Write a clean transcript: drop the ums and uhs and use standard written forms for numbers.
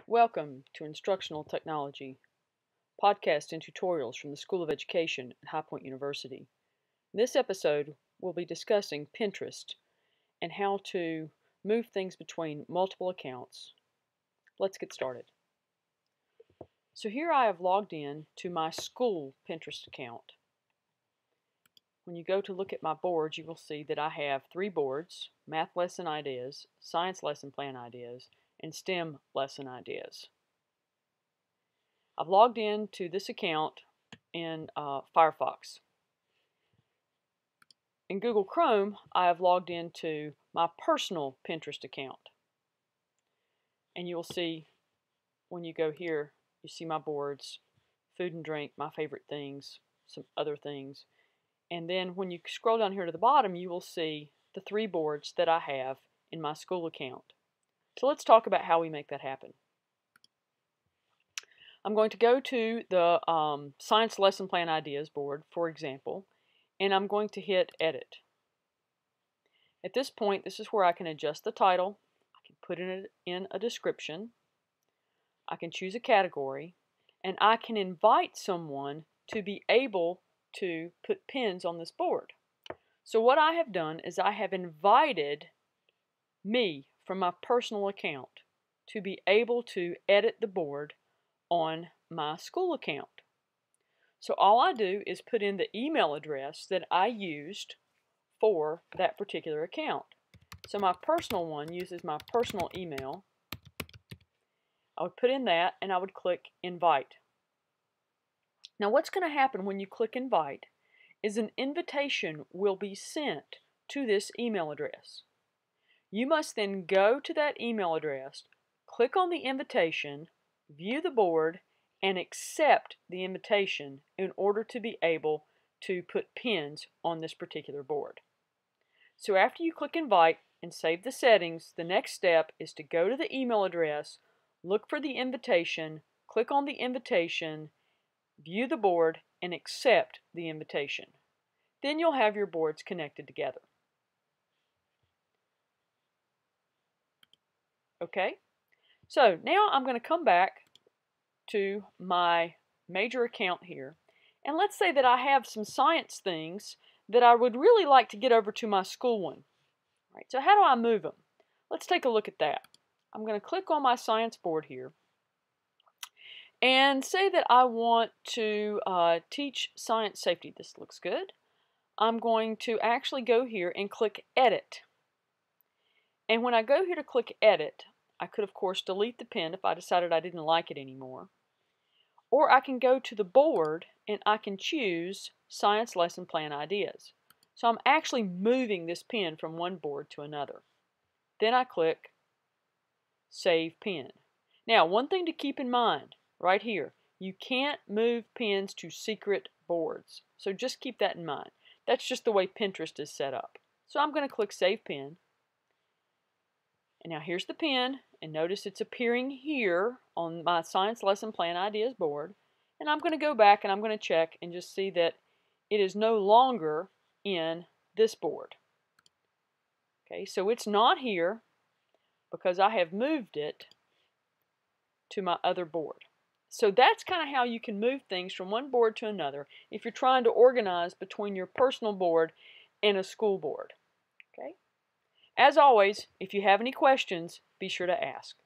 Welcome to Instructional Technology, podcasts and tutorials from the School of Education at High Point University. In this episode, we'll be discussing Pinterest and how to move things between multiple accounts. Let's get started. So here I have logged in to my school Pinterest account. When you go to look at my boards, you will see that I have 3 boards: math lesson ideas, science lesson plan ideas, and STEM lesson ideas. I've logged in to this account in Firefox. In Google Chrome, I have logged into my personal Pinterest account. And you'll see when you go here, you see my boards, food and drink, my favorite things, some other things. And then when you scroll down here to the bottom, you will see the 3 boards that I have in my school account. So let's talk about how we make that happen. I'm going to go to the Science Lesson Plan Ideas board, for example, and I'm going to hit Edit. At this point, this is where I can adjust the title, I can put in a description, I can choose a category, and I can invite someone to be able to put pins on this board. So what I have done is I have invited me from my personal account to be able to edit the board on my school account. So all I do is put in the email address that I used for that particular account. So my personal one uses my personal email. I would put in that and I would click Invite. Now what's going to happen when you click Invite is an invitation will be sent to this email address. You must then go to that email address, click on the invitation, view the board, and accept the invitation in order to be able to put pins on this particular board. So after you click Invite and save the settings, the next step is to go to the email address, look for the invitation, click on the invitation, view the board, and accept the invitation. Then you'll have your boards connected together. Okay? So now I'm going to come back to my major account here, and let's say that I have some science things that I would really like to get over to my school one. All right, so how do I move them? Let's take a look at that. I'm going to click on my science board here and say that I want to teach science safety. This looks good. I'm going to actually go here and click Edit. And when I go here to click Edit, I could of course delete the pin if I decided I didn't like it anymore. Or I can go to the board and I can choose Science Lesson Plan Ideas. So I'm actually moving this pin from one board to another. Then I click Save Pin. Now, one thing to keep in mind right here, you can't move pins to secret boards. So just keep that in mind. That's just the way Pinterest is set up. So I'm going to click Save Pin. And now here's the pin, and notice it's appearing here on my Science Lesson Plan Ideas board. And I'm going to go back and I'm going to check and just see that it is no longer in this board. Okay, so it's not here because I have moved it to my other board. So that's kind of how you can move things from one board to another if you're trying to organize between your personal board and a school board. Okay? As always, if you have any questions, be sure to ask.